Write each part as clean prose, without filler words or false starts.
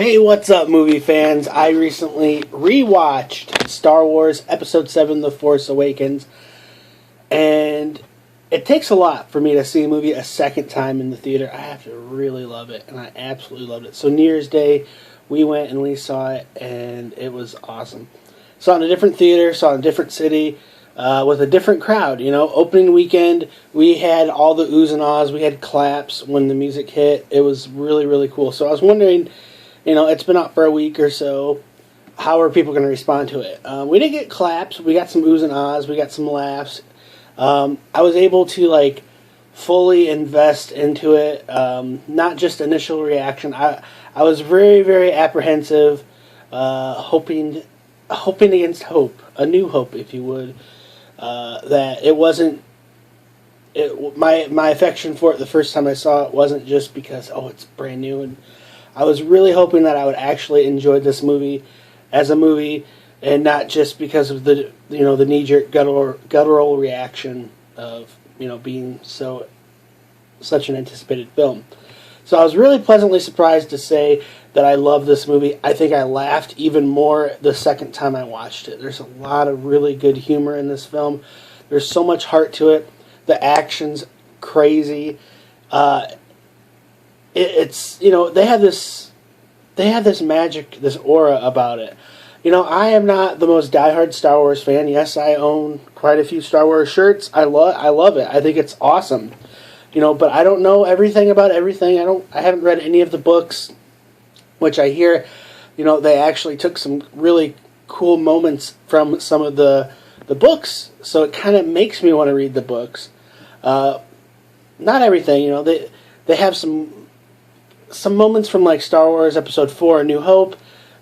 Hey, what's up, movie fans? I recently rewatched Star Wars Episode 7, The Force Awakens, and it takes a lot for me to see a movie a second time in the theater. I have to really love it, and I absolutely loved it. So New Year's Day, we went and we saw it, and it was awesome. Saw it in a different theater, saw it in a different city, with a different crowd. You know, opening weekend, we had all the oohs and ahs, we had claps when the music hit. It was really, really cool. So I was wondering, you know, it's been out for a week or so. How are people going to respond to it? We didn't get claps. We got some oohs and ahs. We got some laughs. I was able to, fully invest into it. Not just initial reaction. I was very, very apprehensive, hoping against hope. A new hope, if you would. That it wasn't... my affection for it the first time I saw it wasn't just because, it's brand new, and I was really hoping that I would actually enjoy this movie as a movie, and not just because of the knee-jerk guttural reaction of being such an anticipated film. So I was really pleasantly surprised to say that I love this movie. I think I laughed even more the second time I watched it. There's a lot of really good humor in this film. There's so much heart to it. The action's crazy. It's they have this magic, this aura about it. I am not the most diehard Star Wars fan. Yes, I own quite a few Star Wars shirts. I love it. I think it's awesome. But I don't know everything about everything. I haven't read any of the books, which I hear, they actually took some really cool moments from some of the books. So it kind of makes me want to read the books. Not everything, they have some moments from Star Wars Episode 4, A New Hope.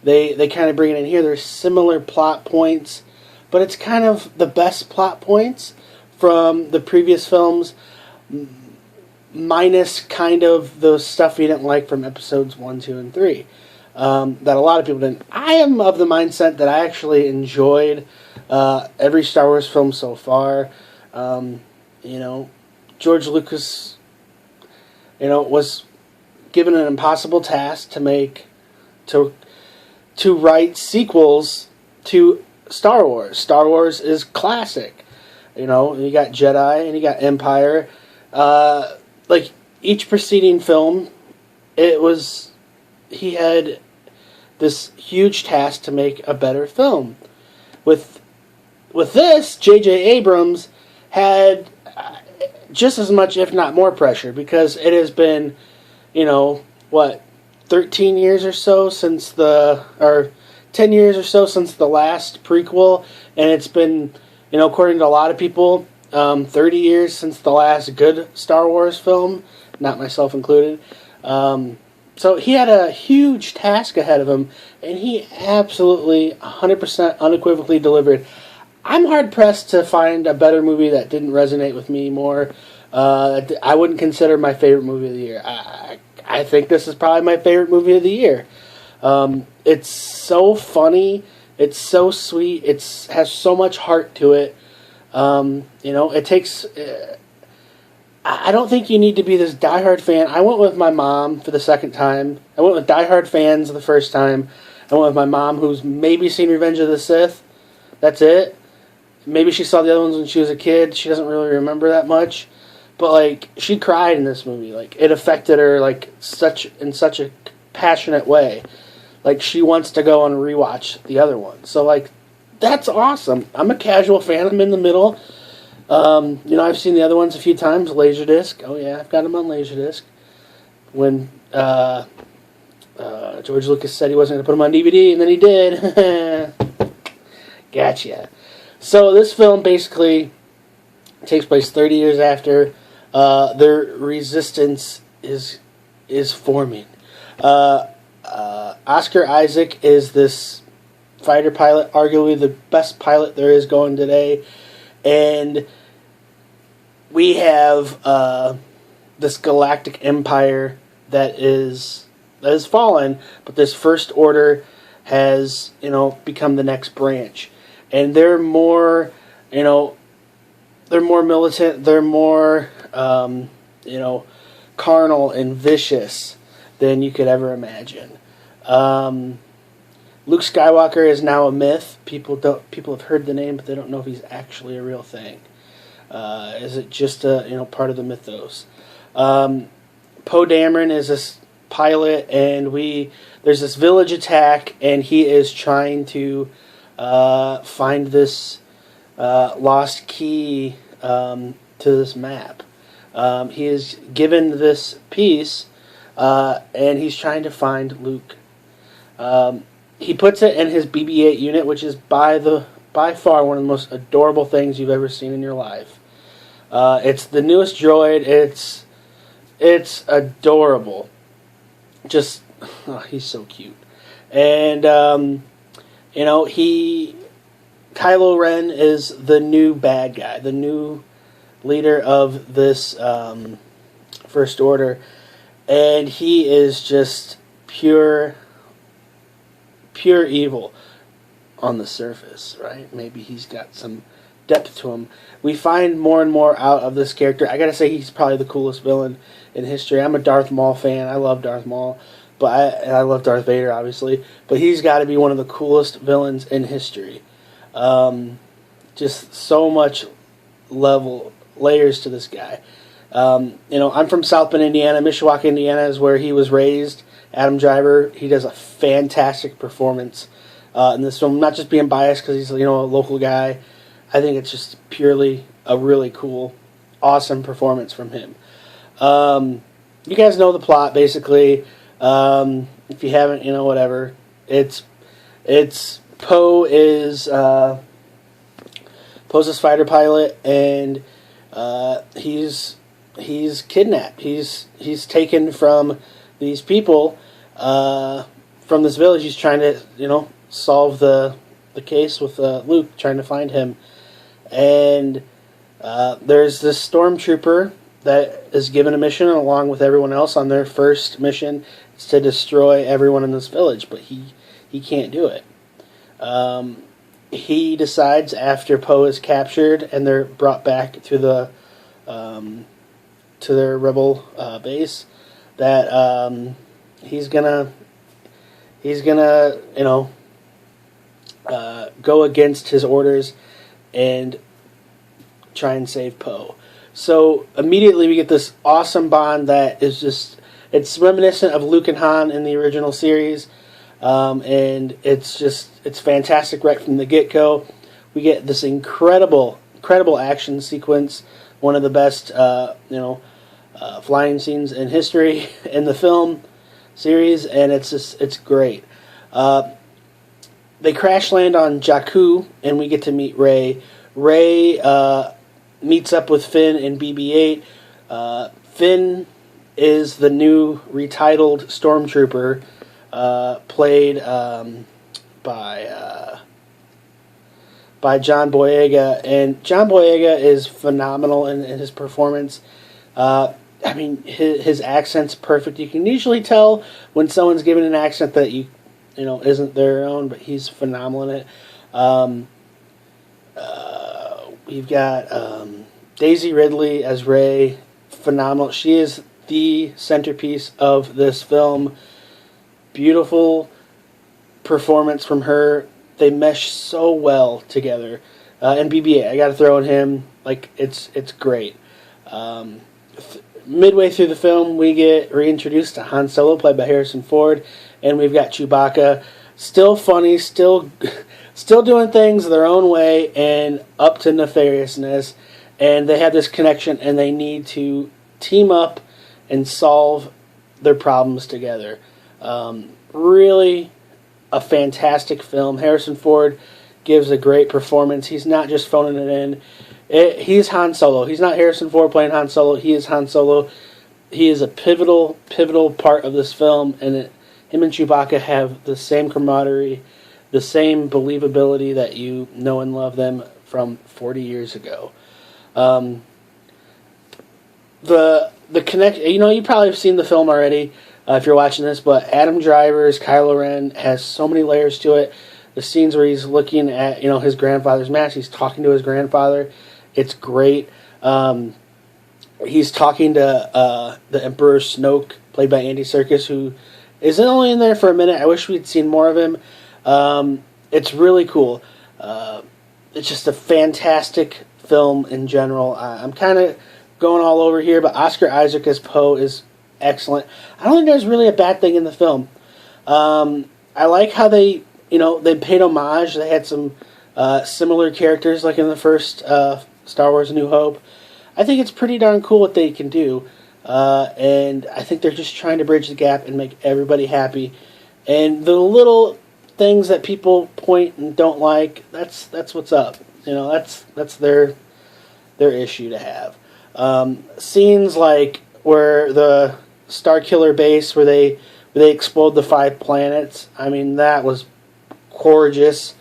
They kind of bring it in here. There's similar plot points, but it's kind of the best plot points from the previous films, minus kind of the stuff you didn't like from Episodes 1, 2, and 3, that a lot of people didn't. I am of the mindset that I actually enjoyed every Star Wars film so far. George Lucas, was given an impossible task to write sequels to Star Wars. Star Wars is classic. You got Jedi and you got Empire. Each preceding film, he had this huge task to make a better film. With this, J.J. Abrams had just as much, if not more, pressure, because it has been 13 years or so since 10 years or so since the last prequel, and it's been, according to a lot of people, 30 years since the last good Star Wars film, not myself included. So he had a huge task ahead of him, and he absolutely 100% unequivocally delivered. I'm hard-pressed to find a better movie that didn't resonate with me more. I wouldn't consider my favorite movie of the year. I think this is probably my favorite movie of the year. It's so funny. It's so sweet. It has so much heart to it. It takes... I don't think you need to be this diehard fan. I went with my mom for the second time. I went with diehard fans the first time. I went with my mom, who's maybe seen Revenge of the Sith. That's it. Maybe she saw the other ones when she was a kid. She doesn't really remember that much. But, she cried in this movie. It affected her, in such a passionate way. She wants to go and rewatch the other one. So, that's awesome. I'm a casual fan. I'm in the middle. I've seen the other ones a few times. Laserdisc. Oh, yeah, I've got them on Laserdisc. When George Lucas said he wasn't going to put them on DVD, and then he did. Gotcha. So this film basically takes place 30 years after their resistance is forming. Oscar Isaac is this fighter pilot, arguably the best pilot there is going today, and we have this galactic empire that is fallen, but this First Order has become the next branch, and they're more militant, they're more carnal and vicious than you could ever imagine. Luke Skywalker is now a myth. People have heard the name, but they don't know if he's actually a real thing. Is it just a part of the mythos? Poe Dameron is this pilot, and there's this village attack, and he is trying to find this lost key to this map. He is given this piece, and he's trying to find Luke. He puts it in his BB-8 unit, which is by far one of the most adorable things you've ever seen in your life. It's the newest droid. It's adorable. Just, he's so cute. And, Kylo Ren is the new bad guy, the new leader of this First Order. And he is just pure evil on the surface, right? Maybe he's got some depth to him. We find more and more out of this character. I gotta say, he's probably the coolest villain in history. I'm a Darth Maul fan. I love Darth Maul, and I love Darth Vader, obviously. But he's got to be one of the coolest villains in history. Just so much layers to this guy. I'm from South Bend, Indiana. Mishawaka, Indiana is where he was raised. Adam Driver, he does a fantastic performance in this film. Not just being biased because he's a local guy. I think it's just purely a really cool, awesome performance from him. You guys know the plot basically. If you haven't, whatever. It's Poe is Poe's a fighter pilot, and he's kidnapped. He's taken from these people from this village. He's trying to solve the case with Luke, trying to find him. And there's this stormtrooper that is given a mission along with everyone else on their first mission. It's to destroy everyone in this village, but he can't do it. He decides after Poe is captured and they're brought back to the to their rebel base that he's gonna go against his orders and try and save Poe. So immediately we get this awesome bond that is it's reminiscent of Luke and Han in the original series, and it's fantastic right from the get-go. We get this incredible action sequence, one of the best flying scenes in history in the film series, and it's great. They crash land on Jakku, and we get to meet Rey. Rey meets up with Finn in BB-8. Finn is the new retitled stormtrooper, played by John Boyega, and John Boyega is phenomenal in his performance. His accent's perfect. You can usually tell when someone's given an accent that isn't their own, but he's phenomenal in it. We've got Daisy Ridley as Rey, phenomenal. She is the centerpiece of this film. Beautiful performance from her. They mesh so well together. And BB-8, I got to throw in him. It's great. Midway through the film, we get reintroduced to Han Solo, played by Harrison Ford, and we've got Chewbacca. Still funny, still doing things their own way and up to nefariousness. And they have this connection, and they need to team up and solve their problems together. Really a fantastic film. Harrison Ford gives a great performance. He's not just phoning it in. He's Han Solo. He's not Harrison Ford playing Han Solo. He is Han Solo. He is a pivotal part of this film, and him and Chewbacca have the same camaraderie, the same believability that you know and love them from 40 years ago. The connect, you probably have seen the film already if you're watching this, but Adam Driver's Kylo Ren has so many layers to it. The scenes where he's looking at his grandfather's mask, he's talking to his grandfather. It's great. He's talking to the Emperor Snoke, played by Andy Serkis, who is only in there for a minute. I wish we'd seen more of him. It's really cool. It's just a fantastic film in general. I'm kind of going all over here, but Oscar Isaac as Poe is excellent. I don't think there's really a bad thing in the film. I like how they paid homage. They had some similar characters like in the first Star Wars A New Hope. I think it's pretty darn cool what they can do. And I think they're just trying to bridge the gap and make everybody happy. And the little things that people point and don't like, that's what's up. That's their issue to have. Scenes like where the Starkiller base, where they explode the 5 planets, I mean, that was gorgeous.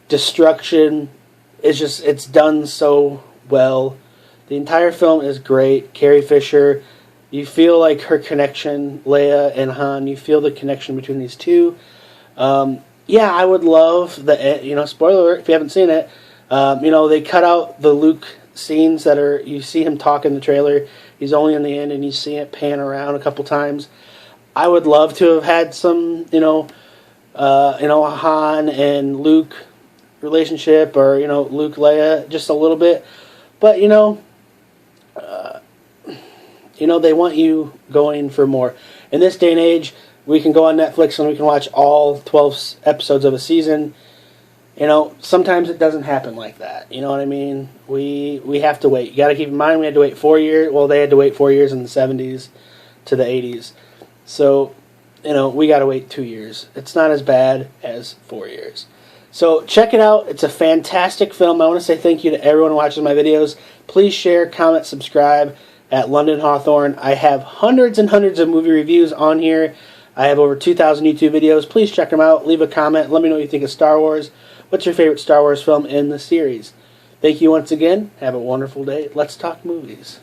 Destruction it's done so well. The entire film is great. Carrie Fisher, you feel like her connection, Leia and Han, you feel the connection between these two. Yeah, I would love the, spoiler alert if you haven't seen it, they cut out the Luke scenes you see him talk in the trailer. He's only in the end and you see it pan around a couple times. I would love to have had some, a Han and Luke relationship, or, Luke Leia, just a little bit. But, they want you going for more. In this day and age, we can go on Netflix and we can watch all 12 episodes of a season. Sometimes it doesn't happen like that. You know what I mean? We have to wait. You got to keep in mind we had to wait 4 years. Well, they had to wait 4 years in the 70s to the 80s. So, we got to wait 2 years. It's not as bad as 4 years. So check it out. It's a fantastic film. I want to say thank you to everyone who watches my videos. Please share, comment, subscribe at London Hawthorne. I have hundreds and hundreds of movie reviews on here. I have over 2,000 YouTube videos. Please check them out. Leave a comment. Let me know what you think of Star Wars. What's your favorite Star Wars film in the series? Thank you once again. Have a wonderful day. Let's talk movies.